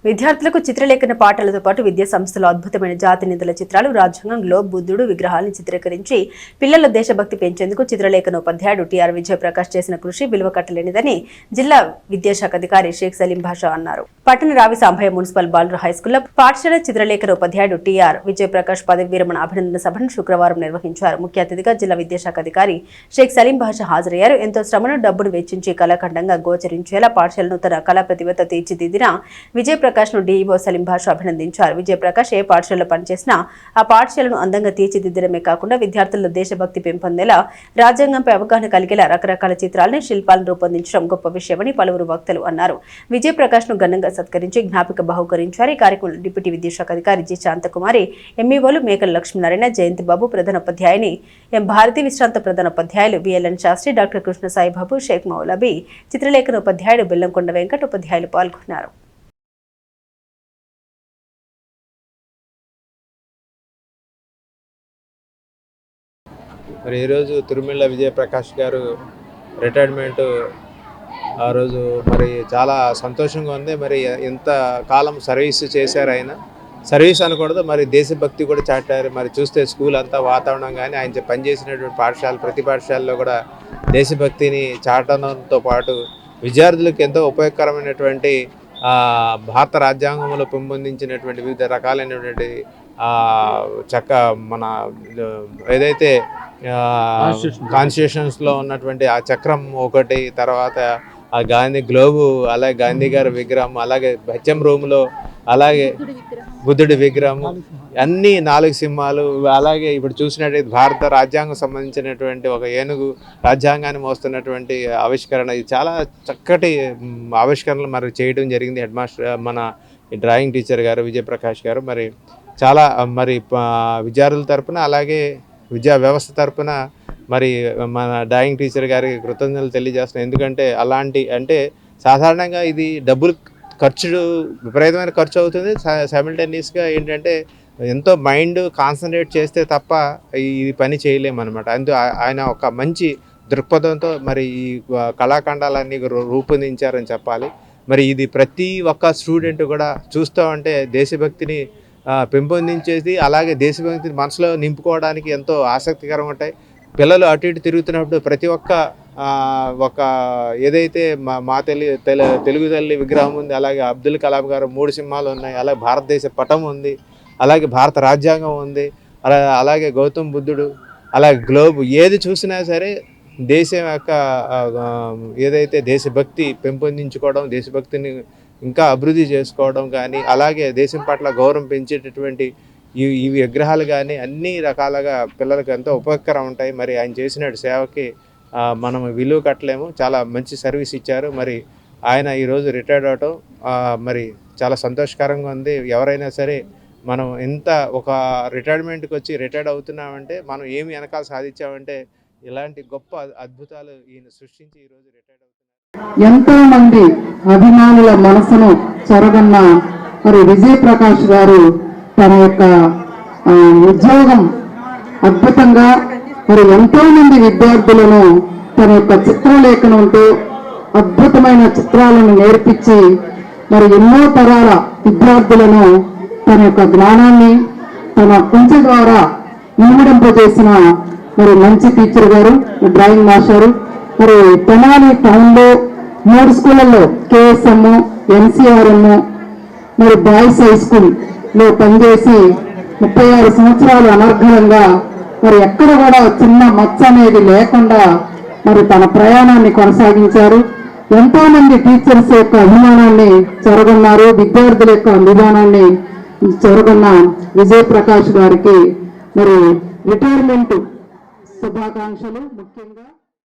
విద్యార్థులకు చిత్రలేఖన పాఠాలతో పాటు విద్యా సంస్థలో అద్భుతమైన జాతి నిధుల చిత్రాలు, రాజ్యాంగం, గ్లోబ్, బుద్ధుడు విగ్రహాలను చిత్రీకరించి పిల్లల దేశభక్తి పెంచేందుకు చిత్రలేఖన ఉపాధ్యాయుడు టిఆర్ విజయప్రకాష్ చేసిన కృషి విలువ కట్టలేనిదని జిల్లా విద్యాశాఖ అధికారి షేక్ సలీం భాషా అన్నారు. పట్టణ రావి సాంబయ్య మున్సిపల్ బాలుర హైస్కూల్లో పాఠశాల చిత్రలేఖన ఉపాధ్యాయుడు టిఆర్ విజయప్రకాష్ పదవి విరమణ అభినందన సభను శుక్రవారం నిర్వహించారు. ముఖ్య అతిథిగా జిల్లా విద్యాశాఖ అధికారి షేక్ సలీం భాషా హాజరయ్యారు. ఎంతో శ్రమను, డబ్బును వెచ్చించి కళాఖండంగా గోచరించేలా పాఠశాలను తన కళా ప్రతిభతో తీర్చిదిద్దిన విజయప్రకాష్ ను డీఈఓ సలీం భాషా అభినందించారు. విజయప్రకాష్ ఏ పాఠశాలలో పనిచేసినా ఆ పాఠశాలను అందంగా తీర్చిదిద్దడమే కాకుండా విద్యార్థుల్లో దేశభక్తి పెంపొందేలా, రాజ్యాంగంపై అవగాహన కలిగేలా రకరకాల చిత్రాలను, శిల్పాలను రూపొందించడం గొప్ప విషయమని పలువురు వక్తలు అన్నారు. విజయప్రకాష్ ను ఘనంగా సత్కరించి జ్ఞాపిక బహుకరించారు. ఈ కార్యక్రమంలో డిప్యూటీ విద్యాశాఖ అధికారి జి శాంతకుమారి, ఎంఈఓలు మేకల లక్ష్మీనారాయణ, జయంతి బాబు, ప్రధానోపాధ్యాయుని ఎం భారతి, విశ్రాంత ప్రధానోపాధ్యాయులు విఎల్ఎన్ శాస్త్రి, డాక్టర్ కృష్ణ సాయిబాబు, షేక్ మౌలబీ, చిత్రలేఖన ఉపాధ్యాయుడు బెల్లంకొండ వెంకట్ ఉపాధ్యాయులు పాల్గొన్నారు. మరి ఈరోజు తిరుమల విజయప్రకాష్ గారు రిటైర్మెంట్ ఆ రోజు మరి చాలా సంతోషంగా ఉంది. మరి ఎంత కాలం సర్వీస్ చేశారు, ఆయన సర్వీస్ అనకూడదు, మరి దేశభక్తి కూడా చాటారు. మరి చూస్తే స్కూల్ అంతా వాతావరణం కానీ ఆయన పనిచేసినటువంటి పాఠశాల ప్రతి పాఠశాలలో కూడా దేశభక్తిని చాటడంతో పాటు విద్యార్థులకు ఎంతో ఉపయోగకరమైనటువంటి భారత రాజ్యాంగంలో పెంపొందించినటువంటి వివిధ రకాలైనటువంటి మన ఏదైతే కాన్స్టిట్యూషన్స్లో ఉన్నటువంటి ఆ చక్రం ఒకటి, తర్వాత ఆ గాంధీ గ్లోబు, అలాగే గాంధీ గారి విగ్రహం, అలాగే హెచ్ఎం రూమ్లో అలాగే బుద్ధుడి విగ్రహం, అన్ని 4 సింహాలు, అలాగే ఇప్పుడు చూసినట్టయితే భారత రాజ్యాంగం సంబంధించినటువంటి ఒక ఏనుగు రాజ్యాంగాన్ని మోస్తున్నటువంటి ఆవిష్కరణ, ఇది చాలా చక్కటి ఆవిష్కరణలు మరి చేయడం జరిగింది. హెడ్ మాస్టర్ మన డ్రాయింగ్ టీచర్ గారు విజయప్రకాష్ గారు మరి చాలా మరి విద్యార్థుల తరపున అలాగే విద్యా వ్యవస్థ తరపున మరి మన డ్రాయింగ్ టీచర్ గారికి కృతజ్ఞతలు తెలియజేస్తున్నాను. ఎందుకంటే అలాంటి అంటే సాధారణంగా ఇది డబ్బులు విపరీతమైన ఖర్చు అవుతుంది. సైమల్టేనియస్గా ఏంటంటే ఎంతో మైండ్ కాన్సన్ట్రేట్ చేస్తే తప్ప ఈ పని చేయలేమన్నమాట. అందుకు ఆయన ఒక మంచి దృక్పథంతో మరి ఈ కళాఖండాలన్నీ రూపొందించారని చెప్పాలి. మరి ఇది ప్రతి ఒక్క స్టూడెంట్ కూడా చూస్తూ ఉంటే దేశభక్తిని పెంపొందించేది, అలాగే దేశభక్తిని మనసులో నింపుకోవడానికి ఎంతో ఆసక్తికరంగా ఉంటాయి. పిల్లలు అటు ఇటు తిరుగుతున్నప్పుడు ప్రతి ఒక్క ఏదైతే మా తెలుగు తల్లి విగ్రహం ఉంది, అలాగే అబ్దుల్ కలాం గారు 3 సింహాలు ఉన్నాయి, అలాగే భారతదేశ పటం ఉంది, అలాగే భారత రాజ్యాంగం ఉంది, అలాగే గౌతమ్ బుద్ధుడు, అలాగే గ్లోబ్, ఏది చూసినా సరే దేశం యొక్క ఏదైతే దేశభక్తి పెంపొందించుకోవడం, దేశభక్తిని ఇంకా అభివృద్ధి చేసుకోవడం కానీ, అలాగే దేశం పట్ల గౌరవం పెంచేటటువంటి ఈ విగ్రహాలు కానీ అన్ని రకాలుగా పిల్లలకు ఎంతో ఉపయోగకరం ఉంటాయి. మరి ఆయన చేసిన సేవకి మనం విలువ కట్టలేము. చాలా మంచి సర్వీస్ ఇచ్చారు. మరి ఆయన ఈరోజు రిటైర్డ్ అవటం మరి చాలా సంతోషకరంగా ఉంది. ఎవరైనా సరే మనం ఎంత ఒక రిటైర్మెంట్కి వచ్చి రిటైర్డ్ అవుతున్నామంటే మనం ఏమి వెనకాల సాధించామంటే ఇలాంటి గొప్ప అద్భుతాలు ఈయన సృష్టించి ఈరోజు రిటైర్డ్ అవుతున్నారు. ఎంతో మంది అభిమానుల మనసును చెరగన్న మరి విజయప్రకాష్ గారు తన యొక్క ఉద్యోగం అద్భుతంగా మరి ఎంతో మంది విద్యార్థులను తన యొక్క చిత్రలేఖనంతో అద్భుతమైన చిత్రాలను నేర్పించి మరి ఎన్నో తరాల విద్యార్థులను తన యొక్క జ్ఞానాన్ని తన కుంచె ద్వారా ఇనుమడింపజేసిన మరి మంచి టీచర్ గారు, డ్రాయింగ్ మాస్టారు. మరి తెనాలి టౌన్లో 3 స్కూళ్ళల్లో కేఎస్ఎం, ఎన్సీఆర్ఎం, మరి బాయ్స్ హై స్కూల్లో పనిచేసి 36 సంవత్సరాలు అనర్ఘలంగా మరి ఎక్కడ కూడా చిన్న మచ్చ అనేది లేకుండా మరి తన ప్రయాణాన్ని కొనసాగించారు. ఎంతో మంది టీచర్స్ యొక్క అభిమానాన్ని చెరగొన్నారు, విద్యార్థుల యొక్క అభిమానాన్ని చెరగొన్న విజయప్రకాష్ గారికి మరి రిటైర్మెంట్ శుభాకాంక్షలు. ముఖ్యంగా